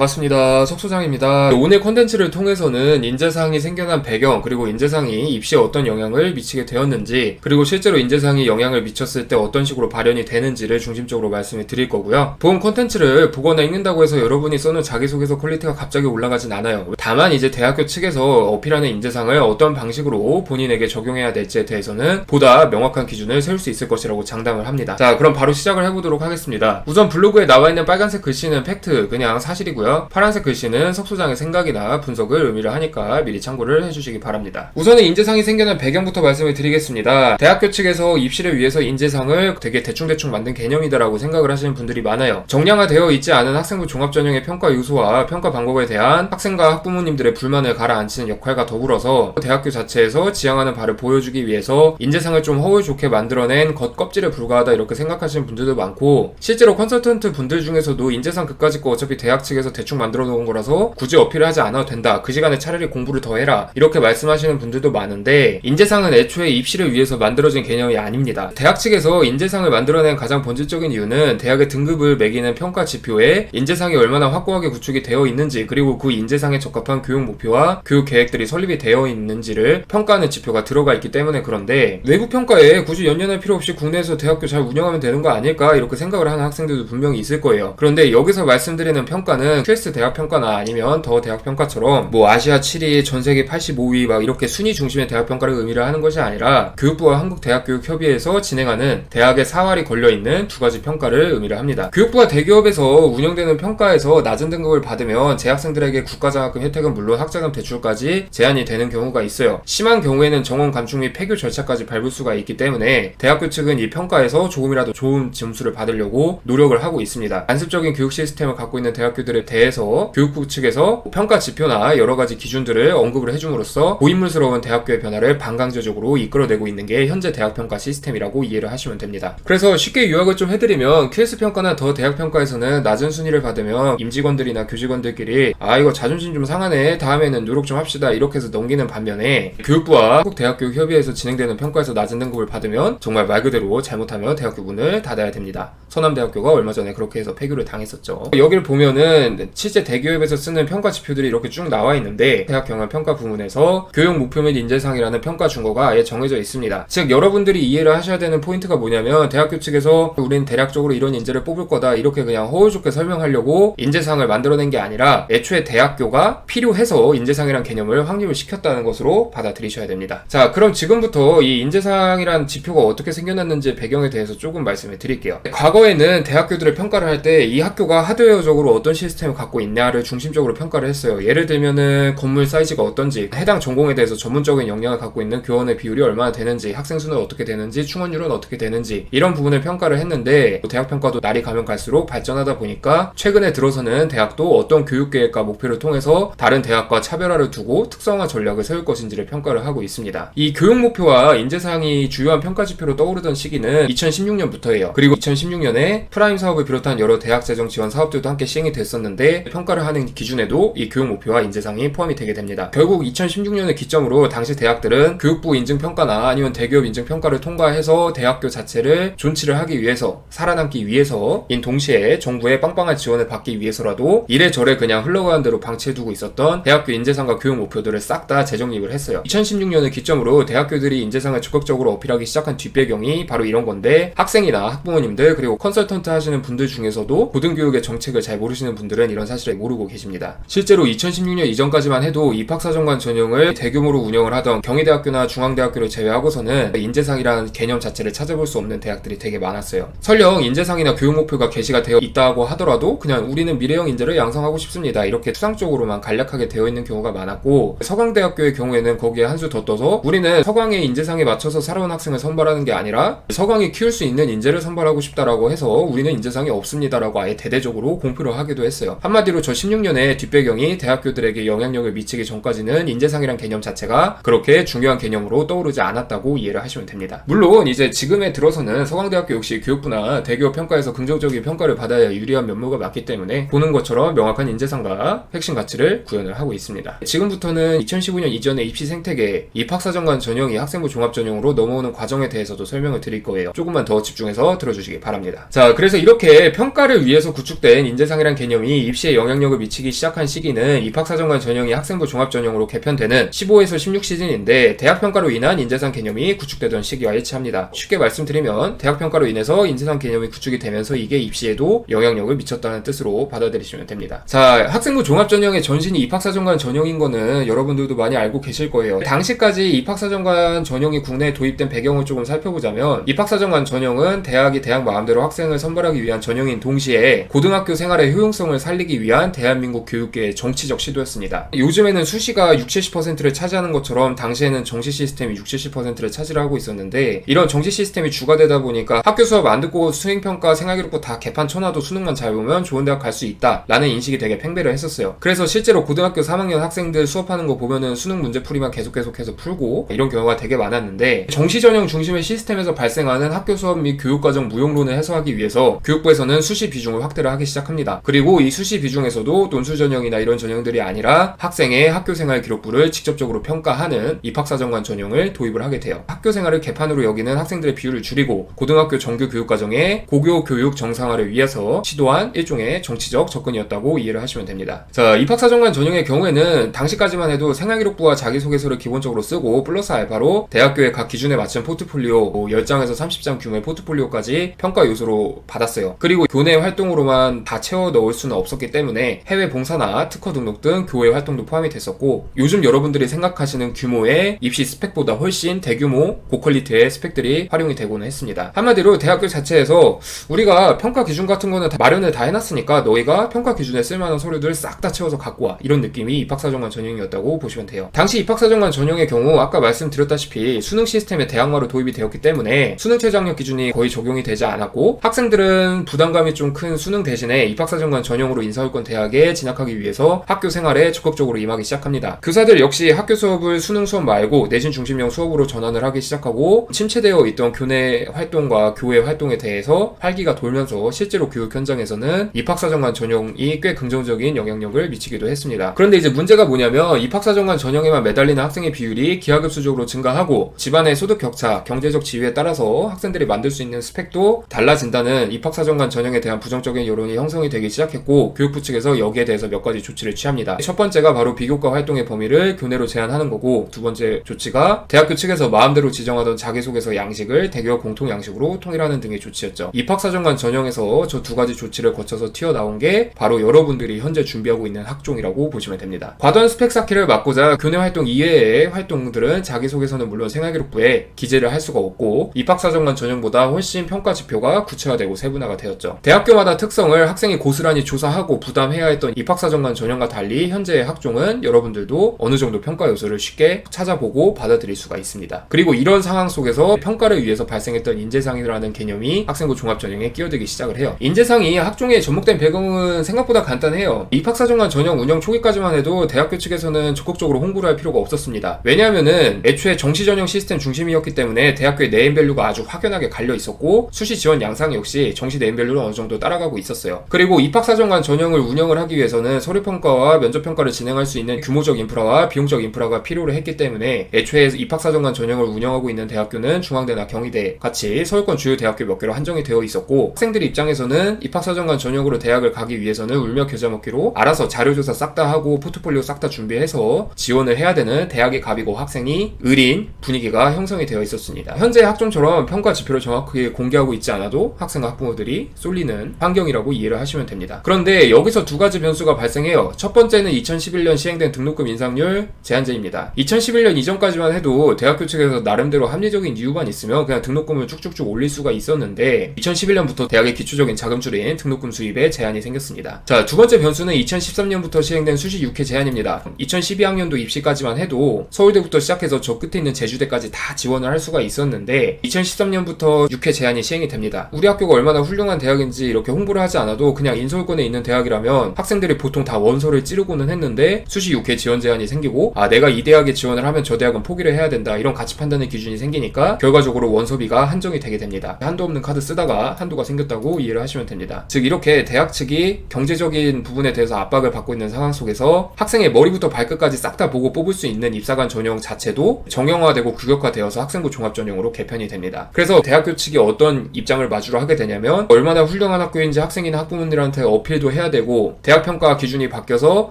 반갑습니다. 석소장입니다. 오늘 콘텐츠를 통해서는 인재상이 생겨난 배경, 그리고 인재상이 입시에 어떤 영향을 미치게 되었는지, 그리고 실제로 인재상이 영향을 미쳤을 때 어떤 식으로 발현이 되는지를 중심적으로 말씀을 드릴 거고요. 본 콘텐츠를 보거나 읽는다고 해서 여러분이 써놓은 자기소개서 퀄리티가 갑자기 올라가진 않아요. 다만 이제 대학교 측에서 어필하는 인재상을 어떤 방식으로 본인에게 적용해야 될지에 대해서는 보다 명확한 기준을 세울 수 있을 것이라고 장담을 합니다. 자, 그럼 바로 시작을 해보도록 하겠습니다. 우선 블로그에 나와있는 빨간색 글씨는 팩트, 그냥 사실이고요. 파란색 글씨는 석소장의 생각이나 분석을 의미를 하니까 미리 참고를 해주시기 바랍니다. 우선은 인재상이 생겨난 배경부터 말씀을 드리겠습니다. 대학교 측에서 입시를 위해서 인재상을 되게 대충대충 만든 개념이다라고 생각을 하시는 분들이 많아요. 정량화되어 있지 않은 학생부 종합전형의 평가 요소와 평가 방법에 대한 학생과 학부모님들의 불만을 가라앉히는 역할과 더불어서 대학교 자체에서 지향하는 바를 보여주기 위해서 인재상을 좀 허울 좋게 만들어낸 겉껍질에 불과하다 이렇게 생각하시는 분들도 많고, 실제로 컨설턴트 분들 중에서도 인재상 그까짓 거 어차피 대학 측에서 대충 만들어 놓은 거라서 굳이 어필을 하지 않아도 된다, 그 시간에 차라리 공부를 더 해라, 이렇게 말씀하시는 분들도 많은데, 인재상은 애초에 입시를 위해서 만들어진 개념이 아닙니다. 대학 측에서 인재상을 만들어낸 가장 본질적인 이유는 대학의 등급을 매기는 평가 지표에 인재상이 얼마나 확고하게 구축이 되어 있는지, 그리고 그 인재상에 적합한 교육 목표와 교육 계획들이 설립이 되어 있는지를 평가하는 지표가 들어가 있기 때문에 그런데, 외부 평가에 굳이 연연할 필요 없이 국내에서 대학교 잘 운영하면 되는 거 아닐까 이렇게 생각을 하는 학생들도 분명히 있을 거예요. 그런데 여기서 말씀드리는 평가는 QS 대학 평가나 아니면 더 대학 평가처럼 뭐 아시아 7위, 전세계 85위 막 이렇게 순위 중심의 대학 평가를 의미를 하는 것이 아니라 교육부와 한국대학교육협의회에서 진행하는 대학의 사활이 걸려있는 두 가지 평가를 의미를 합니다. 교육부가 대기업에서 운영되는 평가에서 낮은 등급을 받으면 재학생들에게 국가장학금 혜택은 물론 학자금 대출까지 제한이 되는 경우가 있어요. 심한 경우에는 정원 감축 및 폐교 절차까지 밟을 수가 있기 때문에 대학교 측은 이 평가에서 조금이라도 좋은 점수를 받으려고 노력을 하고 있습니다. 안습적인 교육 시스템을 갖고 있는 대학교들에 대해서 교육부 측에서 평가 지표나 여러가지 기준들을 언급을 해줌으로써 고인물스러운 대학교의 변화를 반강제적으로 이끌어내고 있는 게 현재 대학평가 시스템이라고 이해를 하시면 됩니다. 그래서 쉽게 요약을 좀 해드리면, QS평가나 더 대학평가에서는 낮은 순위를 받으면 임직원들이나 교직원들끼리 이거 자존심 좀 상하네, 다음에는 노력 좀 합시다, 이렇게 해서 넘기는 반면에, 교육부와 한국대학교육협의회에서 진행되는 평가에서 낮은 등급을 받으면 정말 말 그대로 잘못하면 대학교 문을 닫아야 됩니다. 서남대학교가 얼마 전에 그렇게 해서 폐교를 당했었죠. 여기를 보면은 실제 대기업에서 쓰는 평가 지표들이 이렇게 쭉 나와 있는데, 대학 경영 평가 부문에서 교육 목표 및 인재상이라는 평가 준거가 아예 정해져 있습니다. 즉 여러분들이 이해를 하셔야 되는 포인트가 뭐냐면, 대학교 측에서 우린 대략적으로 이런 인재를 뽑을 거다 이렇게 그냥 허울 좋게 설명하려고 인재상을 만들어낸 게 아니라, 애초에 대학교가 필요해서 인재상이란 개념을 확립을 시켰다는 것으로 받아들이셔야 됩니다. 자, 그럼 지금부터 이 인재상이란 지표가 어떻게 생겨났는지 배경에 대해서 조금 말씀을 드릴게요. 과거에는 대학교들의 평가를 할 때 이 학교가 하드웨어적으로 어떤 시스템을 갖고 있냐를 중심적으로 평가를 했어요. 예를 들면은 건물 사이즈가 어떤지, 해당 전공에 대해서 전문적인 역량을 갖고 있는 교원의 비율이 얼마나 되는지, 학생 수는 어떻게 되는지, 충원율은 어떻게 되는지, 이런 부분을 평가를 했는데, 대학 평가도 날이 가면 갈수록 발전하다 보니까 최근에 들어서는 대학도 어떤 교육계획과 목표를 통해서 다른 대학과 차별화를 두고 특성화 전략을 세울 것인지를 평가를 하고 있습니다. 이 교육 목표와 인재상이 주요한 평가 지표로 떠오르던 시기는 2016년부터예요. 그리고 2016년에 프라임 사업을 비롯한 여러 대학 재정 지원 사업들도 함께 시행이 됐었는데, 평가를 하는 기준에도 이 교육 목표와 인재상이 포함이 되게 됩니다. 결국 2016년을 기점으로 당시 대학들은 교육부 인증평가나 아니면 대기업 인증평가를 통과해서 대학교 자체를 존치를 하기 위해서, 살아남기 위해서인 동시에 정부의 빵빵한 지원을 받기 위해서라도 이래저래 그냥 흘러가는 대로 방치해두고 있었던 대학교 인재상과 교육 목표들을 싹 다 재정립을 했어요. 2016년을 기점으로 대학교들이 인재상을 적극적으로 어필하기 시작한 뒷배경이 바로 이런 건데, 학생이나 학부모님들 그리고 컨설턴트 하시는 분들 중에서도 고등교육의 정책을 잘 모르시는 분들은 이런 사실을 모르고 계십니다. 실제로 2016년 이전까지만 해도 입학사정관 전형을 대규모로 운영을 하던 경희대학교나 중앙대학교를 제외하고서는 인재상이라는 개념 자체를 찾아볼 수 없는 대학들이 되게 많았어요. 설령 인재상이나 교육 목표가 게시가 되어 있다고 하더라도 그냥 우리는 미래형 인재를 양성하고 싶습니다, 이렇게 추상적으로만 간략하게 되어 있는 경우가 많았고, 서강대학교의 경우에는 거기에 한 수 더 떠서 우리는 서강의 인재상에 맞춰서 살아온 학생을 선발하는 게 아니라 서강이 키울 수 있는 인재를 선발하고 싶다라고 해서 우리는 인재상이 없습니다라고 아예 대대적으로 공표를 하기도 했어요. 한마디로 저 16년의 뒷배경이 대학교들에게 영향력을 미치기 전까지는 인재상이란 개념 자체가 그렇게 중요한 개념으로 떠오르지 않았다고 이해를 하시면 됩니다. 물론 이제 지금에 들어서는 서강대학교 역시 교육부나 대기업 평가에서 긍정적인 평가를 받아야 유리한 면모가 맞기 때문에 보는 것처럼 명확한 인재상과 핵심 가치를 구현을 하고 있습니다. 지금부터는 2015년 이전의 입시 생태계 입학사정관 전형이 학생부 종합전형으로 넘어오는 과정에 대해서도 설명을 드릴 거예요. 조금만 더 집중해서 들어주시기 바랍니다. 됩니다. 자, 그래서 이렇게 평가를 위해서 구축된 인재상이란 개념이 입시에 영향력을 미치기 시작한 시기는 입학사정관 전형이 학생부 종합전형으로 개편되는 15에서 16 시즌인데 대학평가로 인한 인재상 개념이 구축되던 시기와 일치합니다. 쉽게 말씀드리면 대학평가로 인해서 인재상 개념이 구축이 되면서 이게 입시에도 영향력을 미쳤다는 뜻으로 받아들이시면 됩니다. 자, 학생부 종합전형의 전신이 입학사정관 전형인 거는 여러분들도 많이 알고 계실 거예요. 당시까지 입학사정관 전형이 국내에 도입된 배경을 조금 살펴보자면 입학사정관 전형은 대학이 대학 마음대로 학생을 선발하기 위한 전형인 동시에 고등학교 생활의 효용성을 살리기 위한 대한민국 교육계의 정치적 시도였습니다. 요즘에는 수시가 60-70%를 차지하는 것처럼 당시에는 정시 시스템이 60-70%를 차지하고 있었는데 이런 정시 시스템이 주가되다 보니까 학교 수업 안 듣고 수행평가 생활기록부 다 개판 쳐놔도 수능만 잘 보면 좋은 대학 갈 수 있다 라는 인식이 되게 팽배를 했었어요. 그래서 실제로 고등학교 3학년 학생들 수업하는 거 보면은 수능 문제 풀이만 계속해서 풀고 이런 경우가 되게 많았는데 정시 전형 중심의 시스템에서 발생하는 학교 수업 및 교육과정 무용론을 해소하기 위해서 교육부에서는 수시 비중을 확대를 하기 시작합니다. 그리고 이 수시 비중에서도 논술 전형이나 이런 전형들이 아니라 학생의 학교 생활 기록부를 직접적으로 평가하는 입학사정관 전형을 도입을 하게 돼요. 학교 생활을 개판으로 여기는 학생들의 비율을 줄이고 고등학교 정규 교육과정의 고교 교육 정상화를 위해서 시도한 일종의 정치적 접근이었다고 이해를 하시면 됩니다. 자, 입학사정관 전형의 경우에는 당시까지만 해도 생활기록부와 자기소개서를 기본적으로 쓰고 플러스 알파로 대학교의 각 기준에 맞춘 포트폴리오 10장에서 30장 규모의 포트폴리오까지 평가 요소로 받았어요. 그리고 교내 활동으로만 다 채워 넣을 수는 없었기 때문에 해외 봉사나 특허 등록 등 교외 활동도 포함이 됐었고 요즘 여러분들이 생각하시는 규모의 입시 스펙보다 훨씬 대규모 고퀄리티의 스펙들이 활용이 되고는 했습니다. 한마디로 대학교 자체에서 우리가 평가 기준 같은 거는 다 마련을 다 해놨으니까 너희가 평가 기준에 쓸만한 서류들 싹 다 채워서 갖고 와, 이런 느낌이 입학사정관 전형이었다고 보시면 돼요. 당시 입학사정관 전형의 경우 아까 말씀드렸다시피 수능 시스템에 대학마로 도입이 되었기 때문에 수능 최저학력 기준이 거의 적용이 되지 않았고 학생들은 부담감이 좀 큰 수능 대신에 입학사정관 전형으로 인사올권 대학에 진학하기 위해서 학교 생활에 적극적으로 임하기 시작합니다. 교사들 역시 학교 수업을 수능 수업 말고 내신 중심형 수업으로 전환을 하기 시작하고 침체되어 있던 교내 활동과 교외 활동에 대해서 활기가 돌면서 실제로 교육 현장에서는 입학사정관 전형이 꽤 긍정적인 영향력을 미치기도 했습니다. 그런데 이제 문제가 뭐냐면 입학사정관 전형에만 매달리는 학생의 비율이 기하급수적으로 증가하고 집안의 소득 격차, 경제적 지위에 따라서 학생들이 만들 수 있는 스펙도 달라진다는 입학사정관 전형에 대한 부정적인 여론이 형성이 되기 시작했고 교육부 측에서 여기에 대해서 몇 가지 조치를 취합니다. 첫 번째가 바로 비교과 활동의 범위를 교내로 제한하는 거고 두 번째 조치가 대학교 측에서 마음대로 지정하던 자기소개서 양식을 대교 공통 양식으로 통일하는 등의 조치였죠. 입학사정관 전형에서 저 두 가지 조치를 거쳐서 튀어나온 게 바로 여러분들이 현재 준비하고 있는 학종이라고 보시면 됩니다. 과도한 스펙 쌓기를 막고자 교내 활동 이외의 활동들은 자기소개서는 물론 생활기록부에 기재를 할 수가 없고 입학사정관 전형보다 훨씬 평가 지표가 구체화되고 세분화가 되었죠. 대학교마다 특성을 학생이 고스란히 조사하고 부담해야 했던 입학사정관 전형과 달리 현재의 학종은 여러분들도 어느 정도 평가 요소를 쉽게 찾아보고 받아들일 수가 있습니다. 그리고 이런 상황 속에서 평가를 위해서 발생했던 인재상이라는 개념이 학생부 종합전형에 끼어들기 시작을 해요. 인재상이 학종에 접목된 배경은 생각보다 간단해요. 입학사정관 전형 운영 초기까지만 해도 대학교 측에서는 적극적으로 홍보를 할 필요가 없었습니다. 왜냐하면은 애초에 정시 전형 시스템 중심이었기 때문에 대학교의 네임밸류가 아주 확연하게 갈려 있었고 수시 지원 양상 역시 정시 네임밸류를 어느 정도 따라가고 있었어요. 그리고 입학사정관 전형을 운영을 하기 위해서는 서류평가와 면접평가를 진행할 수 있는 규모적 인프라와 비용적 인프라가 필요로 했기 때문에 애초에 입학사정관 전형을 운영하고 있는 대학교는 중앙대나 경희대 같이 서울권 주요 대학교 몇 개로 한정이 되어 있었고 학생들 입장에서는 입학사정관 전형으로 대학을 가기 위해서는 울며 겨자 먹기로 알아서 자료조사 싹 다 하고 포트폴리오 싹 다 준비해서 지원을 해야 되는 대학의 갑이고 학생이 을인 분위기가 형성이 되어 있었습니다. 현재 학종처럼 평가 지표를 정확하게 공개하고 있지 않아도 학생과 학부모들이 쏠리는 환경이라고 이해를 하시면 됩니다. 그런데 여기서 두 가지 변수가 발생해요. 첫 번째는 2011년 시행된 등록금 인상률 제한제입니다. 2011년 이전까지만 해도 대학교 측에서 나름대로 합리적인 이유만 있으면 그냥 등록금을 쭉쭉쭉 올릴 수가 있었는데 2011년부터 대학의 기초적인 자금줄인 등록금 수입에 제한이 생겼습니다. 자, 두 번째 변수는 2013년부터 시행된 수시 6회 제한입니다. 2012학년도 입시까지만 해도 서울대부터 시작해서 저 끝에 있는 제주대까지 다 지원을 할 수가 있었는데 2013년부터 6회 제한이 시행이 됩니다. 우리 학교가 얼마나 훌륭한 대학인지 이렇게 홍보를 하지 않아도 그냥 인서울권에 있는 대학이라면 학생들이 보통 다 원서를 찌르고는 했는데 수시 6회 지원 제한이 생기고 내가 이 대학에 지원을 하면 저 대학은 포기를 해야 된다, 이런 가치 판단의 기준이 생기니까 결과적으로 원서비가 한정이 되게 됩니다. 한도 없는 카드 쓰다가 한도가 생겼다고 이해를 하시면 됩니다. 즉 이렇게 대학 측이 경제적인 부분에 대해서 압박을 받고 있는 상황 속에서 학생의 머리부터 발끝까지 싹 다 보고 뽑을 수 있는 입사관 전형 자체도 정형화되고 규격화되어서 학생부 종합전형으로 개편이 됩니다. 그래서 대학교 측이 어떤 입장을 나주로 하게 되냐면 얼마나 훌륭한 학교인지 학생이나 학부모님들한테 어필도 해야 되고 대학 평가 기준이 바뀌어서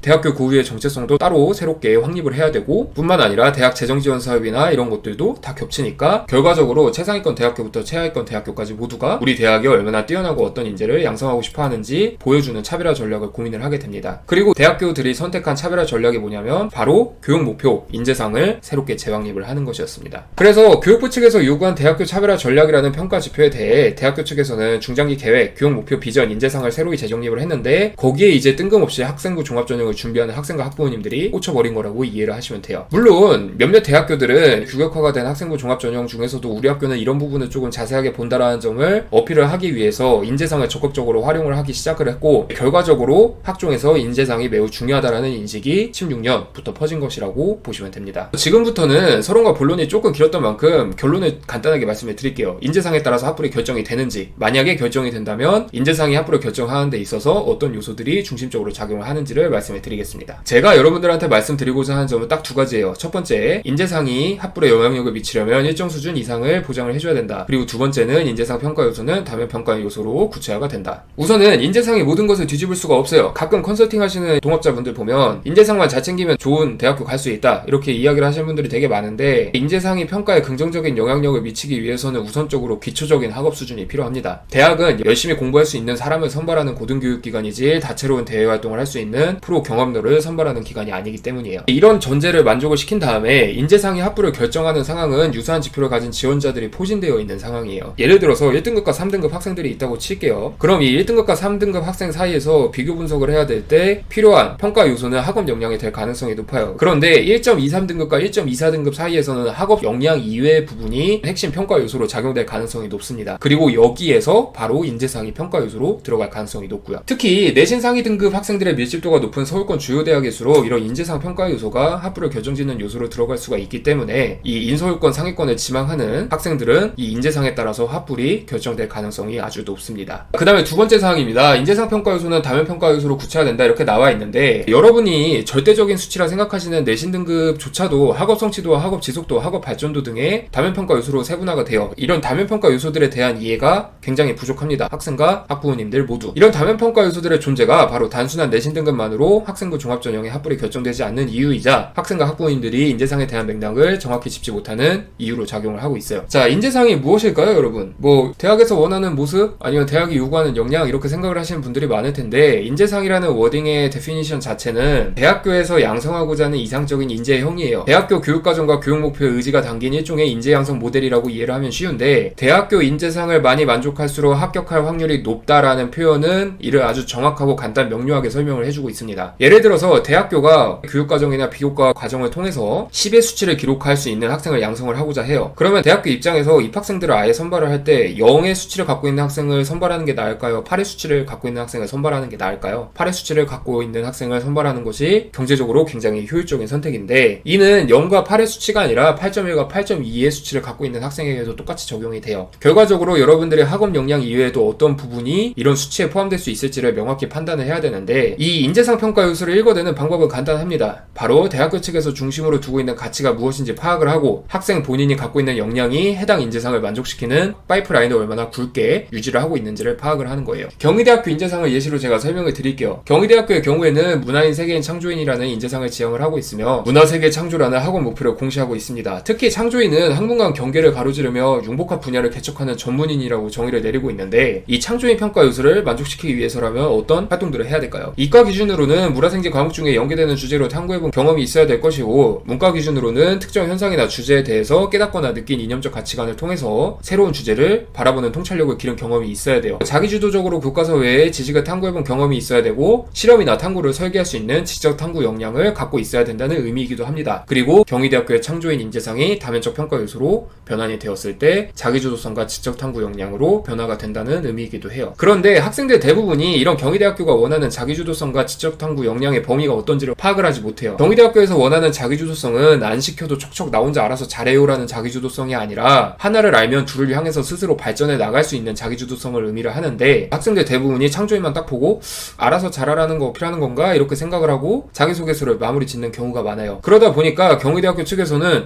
대학교 고유의 정체성도 따로 새롭게 확립을 해야 되고 뿐만 아니라 대학 재정 지원 사업이나 이런 것들도 다 겹치니까 결과적으로 최상위권 대학교부터 최하위권 대학교까지 모두가 우리 대학이 얼마나 뛰어나고 어떤 인재를 양성하고 싶어 하는지 보여주는 차별화 전략을 고민을 하게 됩니다. 그리고 대학교들이 선택한 차별화 전략이 뭐냐면 바로 교육 목표, 인재상을 새롭게 재확립을 하는 것이었습니다. 그래서 교육부 측에서 요구한 대학교 차별화 전략이라는 평가 지표에 대해 대학교 측에서는 중장기 계획, 교육 목표, 비전, 인재상을 새로이 재정립을 했는데 거기에 이제 뜬금없이 학생부 종합전형을 준비하는 학생과 학부모님들이 꽂혀버린 거라고 이해를 하시면 돼요. 물론 몇몇 대학교들은 규격화가 된 학생부 종합전형 중에서도 우리 학교는 이런 부분을 조금 자세하게 본다라는 점을 어필을 하기 위해서 인재상을 적극적으로 활용을 하기 시작을 했고 결과적으로 학종에서 인재상이 매우 중요하다라는 인식이 16년부터 퍼진 것이라고 보시면 됩니다. 지금부터는 서론과 본론이 조금 길었던 만큼 결론을 간단하게 말씀을 드릴게요. 인재상에 따라서 학부를 결정이 되는지, 만약에 결정이 된다면 인재상이 학부를 결정하는 데 있어서 어떤 요소들이 중심적으로 작용을 하는지를 말씀을 드리겠습니다. 제가 여러분들한테 말씀드리고자 하는 점은 딱 두 가지예요. 첫 번째, 인재상이 학부에 영향력을 미치려면 일정 수준 이상을 보장을 해줘야 된다. 그리고 두 번째는 인재상 평가 요소는 다면 평가 요소로 구체화가 된다. 우선은 인재상이 모든 것을 뒤집을 수가 없어요. 가끔 컨설팅 하시는 동업자분들 보면 인재상만 잘 챙기면 좋은 대학교 갈 수 있다 이렇게 이야기를 하시는 분들이 되게 많은데 인재상이 평가에 긍정적인 영향력을 미치기 위해서는 우선적으로 기초적인 학업 수준이 필요합니다. 대학은 열심히 공부할 수 있는 사람을 선발하는 고등교육기관이지 다채로운 대외활동을 할 수 있는 프로 경험로를 선발하는 기관이 아니기 때문이에요. 이런 전제를 만족을 시킨 다음에 인재상이 학부를 결정하는 상황은 유사한 지표를 가진 지원자들이 포진되어 있는 상황이에요. 예를 들어서 1등급과 3등급 학생들이 있다고 칠게요. 그럼 이 1등급과 3등급 학생 사이에서 비교 분석을 해야 될 때 필요한 평가 요소는 학업 역량이 될 가능성이 높아요. 그런데 1.23등급과 1.24등급 사이에서는 학업 역량 이외의 부분이 핵심 평가 요소로 작용될 가능성이 높습니다. 그리고 여기에서 바로 인재상이 평가 요소로 들어갈 가능성이 높고요. 특히 내신 상위 등급 학생들의 밀집도가 높은 서울권 주요 대학일수록 이런 인재상 평가 요소가 학부를 결정짓는 요소로 들어갈 수가 있기 때문에 이 인서울권 상위권을 지망하는 학생들은 이 인재상에 따라서 학부이 결정될 가능성이 아주 높습니다. 그 다음에 두 번째 사항입니다. 인재상 평가 요소는 다면 평가 요소로 구체화된다 이렇게 나와 있는데 여러분이 절대적인 수치라 생각하시는 내신 등급조차도 학업 성취도와 학업 지속도, 학업 발전도 등의 다면 평가 요소로 세분화가 돼요. 이런 다면 평가 요소들에 대한 이해가 굉장히 부족합니다. 학생과 학부모님들 모두. 이런 다면 평가 요소들의 존재가 바로 단순한 내신 등급만으로 학생부 종합전형의 학부이 결정되지 않는 이유이자 학생과 학부모님들이 인재상에 대한 맥락을 정확히 짚지 못하는 이유로 작용을 하고 있어요. 자, 인재상이 무엇일까요, 여러분? 뭐 대학에서 원하는 모습 아니면 대학이 요구하는 역량 이렇게 생각을 하시는 분들이 많을 텐데 인재상이라는 워딩의 데피니션 자체는 대학교에서 양성하고자 하는 이상적인 인재형이에요. 대학교 교육과정과 교육목표의 의지가 담긴 일종의 인재 양성 모델이라고 이해를 하면 쉬운데 대학교 인재상을 많이 만족할수록 합격할 확률이 높다라는 표현은 이를 아주 정확하고 간단 명료하게 설명을 해주고 있습니다. 예를 들어서 대학교가 교육과정이나 비교과 과정을 통해서 10의 수치를 기록할 수 있는 학생을 양성을 하고자 해요. 그러면 대학교 입장에서 입학생들을 아예 선발을 할 때 0의 수치를 갖고 있는 학생을 선발하는 게 나을까요? 8의 수치를 갖고 있는 학생을 선발하는 게 나을까요? 8의 수치를 갖고 있는 학생을 선발하는 것이 경제적으로 굉장히 효율적인 선택인데 이는 0과 8의 수치가 아니라 8.1과 8.2의 수치를 갖고 있는 학생에게도 똑같이 적용이 돼요. 결과적으로 여러분들의 학업 역량 이외에도 어떤 부분이 이런 수치에 포함될 수 있을지를 명확히 판단을 해야 되는데 이 인재상 평가 요소를 읽어내는 방법은 간단합니다. 바로 대학교 측에서 중심으로 두고 있는 가치가 무엇인지 파악을 하고 학생 본인이 갖고 있는 역량이 해당 인재상을 만족시키는 파이프라인을 얼마나 굵게 유지를 하고 있는지를 파악을 하는 거예요. 경희대학교 인재상을 예시로 제가 설명을 드릴게요. 경희대학교의 경우에는 문화인 세계인 창조인이라는 인재상을 지향을 하고 있으며 문화세계 창조라는 학원 목표를 공시하고 있습니다. 특히 창조인은 학문과 경계를 가로지르며 융복합 분야를 개척하는 전문인이라고 정의를 내리고 있는데 이 창조인 평가 요소를 만족시키기 위해서라면 어떤 활동들을 해야 될까요? 이과 기준으로는 문화생지 과목 중에 연계되는 주제로 탐구해본 경험이 있어야 될 것이고 문과 기준으로는 특정 현상이나 주제에 대해서 깨닫거나 느낀 이념적 가치관을 통해서 새로운 주제를 바라보는 통찰력을 기른 경험이 있어야 돼요. 자기주도적으로 교과서 외에 지식을 탐구해본 경험이 있어야 되고 실험이나 탐구를 설계할 수 있는 지적 탐구 역량을 갖고 있어야 된다는 의미이기도 합니다. 그리고 경희대학교의 창조인 인재상이 다면적 평가 요소로 변환이 되었을 때 자기주도성과 지적 탐구 역량으로 변화가 된다는 의미이기도 해요. 그런데 학생들 대부분이 이런 경희대학교가 원하는 자기주도성과 지적 탐구 역량의 범위가 어떤지를 파악을 하지 못해요. 경희대학교에서 원하는 자기주도성은 안 시켜도 척척 나 혼자 알아서 잘해요라는 자기주도성이 아니라 하나를 알면 둘을 향해서 스스로 발전해 나갈 수 있는 자기주도성을 의미를 하는데 학생들 대부분이 창조인만 딱 보고 알아서 잘하라는 거 필요하는 건가 이렇게 생각을 하고 자기소개서를 마무리 짓는 경우가 많아요. 그러다 보니까 경희대학교 측에서는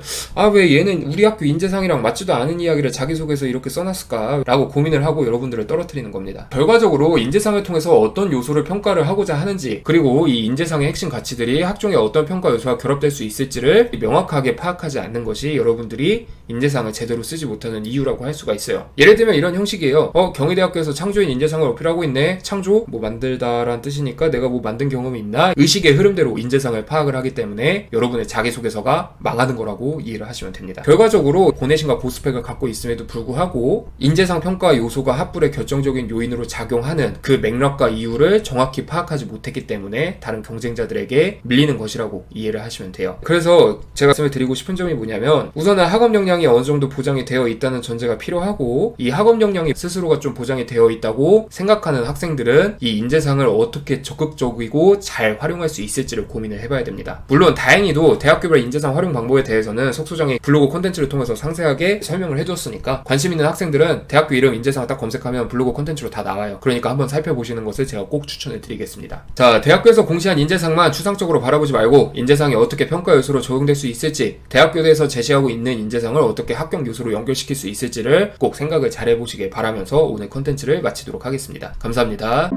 왜 얘는 우리 학교 인재상이랑 맞지도 않은 이야기를 자기소개서 이렇게 써놨을까 라고 고민을 하고 여러분들을 떨어뜨리는 겁니다. 결과적으로 인재상을 통해서 어떤 요소를 평가를 하고자 하는지, 그리고 이 인재상의 핵심 가치들이 학종의 어떤 평가 요소와 결합될 수 있을지를 명확하게 파악하지 않는 것이 여러분들이 인재상을 제대로 쓰지 못하는 이유라고 할 수가 있어요. 예를 들면 이런 형식이에요. 경희대학교에서 창조인 인재상을 어필하고 있네. 창조? 뭐 만들다란 뜻이니까 내가 뭐 만든 경험이 있나? 의식의 흐름대로 인재상을 파악을 하기 때문에 여러분의 자기소개서가 망하는 거라고 이해를 하시면 됩니다. 결과적으로 고내신과 고스펙을 갖고 있음에도 불구하고 인재상 평가 요소가 합불의 결정적인 요인으로 작용하는 그 맥락과 이유를 정확히 파악하지 못했기 때문에 다른 경쟁자들에게 밀리는 것이라고 이해를 하시면 돼요. 그래서 제가 말씀을 드리고 싶은 점이 뭐냐면, 우선은 학업 역량이 어느 정도 보장이 되어 있다는 전제가 필요하고, 이 학업 역량이 스스로가 좀 보장이 되어 있다고 생각하는 학생들은 이 인재상을 어떻게 적극적이고 잘 활용할 수 있을지를 고민을 해봐야 됩니다. 물론 다행히도 대학교별 인재상 활용 방법에 대해서는 석소장이 블로그 콘텐츠를 통해서 상세하게 설명을 해줬으니까 관심 있는 학생들은 대학교 이름 인재상을 딱 검색하면 블로그 콘텐츠로 다 나와요. 그러니까 한번 살펴보시는 것을 제가 꼭 추천해 드리겠습니다. 자, 대학교에서 공시한 인재상만 추상적으로 바라보지 말고 인재상이 어떻게 평가 요소로 적용될 수 있을지, 대학교에서 제시하고 있는 인재상을 어떻게 합격 요소로 연결시킬 수 있을지를 꼭 생각을 잘 해보시길 바라면서 오늘 콘텐츠를 마치도록 하겠습니다. 감사합니다.